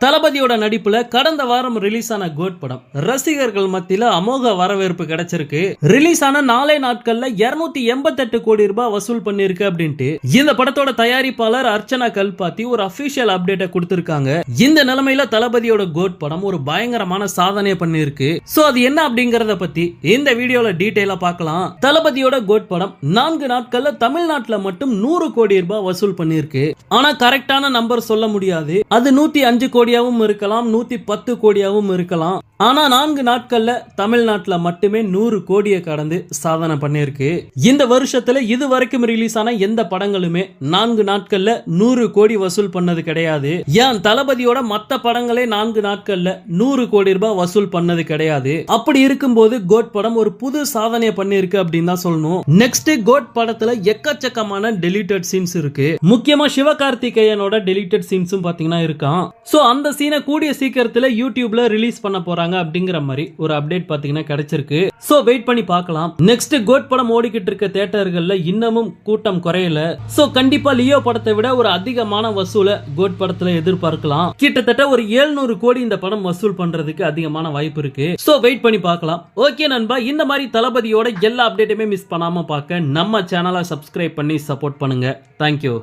தளபதியோட நடிப்புல கடந்த வாரம் ரிலீஸ் ஆன கோட் படம் ரசிகர்கள் மத்தியில அமோக வரவேற்பு கிடைச்சிருக்கு. ரிலீஸ் ஆன 4 நாட்கள்ல 288 கோடி ரூபாய் வசூல் பண்ணிருக்கு அப்படின்ட்டு இந்த படத்தோட தயாரிப்பாளர் அர்ச்சனா கல்பாத்தி ஒரு அபிஷியல் அப்டேட்டை கொடுத்திருக்காங்க. இந்த நிலைமையில தளபதியோட கோட் படம் ஒரு பயங்கரமான சாதனை பண்ணிருக்கு. சோ அது என்ன அப்படிங்கறத பத்தி இந்த வீடியோல டீடைலா பார்க்கலாம். தளபதியோட கோட் படம் 4 நாட்கள்ல தமிழ்நாட்டுல மட்டும் 100 கோடி ரூபாய் வசூல் பண்ணிருக்கு. ஆனா கரெக்டான நம்பர் சொல்ல முடியாது. அது 105 கோடியாவும் இருக்கலாம், 110 கோடியாவும் இருக்கலாம். ஆனா 4 நாட்கள்ல தமிழ்நாட்டுல மட்டுமே 100 கோடியை கடந்து சாதனை பண்ணிருக்கு. இந்த வருஷத்துல இது வரைக்கும் ரிலீஸ் ஆன எந்த படங்களுமே 4 நாட்கள்ல 100 கோடி வசூல் பண்ணது கிடையாது. ஏன் தளபதியோட மத்த படங்களே 4 நாட்கள்ல 100 கோடி ரூபாய் வசூல் பண்ணது கிடையாது. அப்படி இருக்கும்போது கோட் படம் ஒரு புது சாதனையை பண்ணிருக்கு அப்படின்னு தான் சொல்லணும். நெக்ஸ்ட் கோட் படத்துல எக்கச்சக்கமான டெலிட்டட் சீன்ஸ் இருக்கு. முக்கியமா சிவகார்த்திகேயனோட டெலிட்டட் சீன்ஸும் பாத்தீங்கன்னா இருக்கான். சோ அந்த சீனை கூடிய சீக்கிரத்துல யூடியூப்ல ரிலீஸ் பண்ண போறாங்க அப்படிங்கிற மாதிரி ஒரு அப்டேட் பாத்தீங்கன்னா கிடைச்சிருக்கு. சோ வெயிட் பண்ணி பார்க்கலாம். நெக்ஸ்ட் கோட் படம் ஓடிக்கிட்டு இருக்க தியேட்டர்கள்ல இன்னமும் கூட்டம் குறையல. சோ கண்டிப்பா லியோ படத்தை விட ஒரு அதிகமான வசூலை கோட் படத்துல எதிர்பார்க்கலாம். கிட்டத்தட்ட ஒரு 700 கோடி இந்த படம் வசூல் பண்றதுக்கு அதிகமான வாய்ப்பு இருக்கு. சோ வெயிட் பண்ணி பார்க்கலாம். ஓகே நண்பா, இந்த மாதிரி தளபதியோட எல்லா அப்டேட்டுமே மிஸ் பண்ணாம பார்க்க நம்ம சேனலை சப்ஸ்கிரைப் பண்ணி சப்போர்ட் பண்ணுங்க. தேங்க்யூ.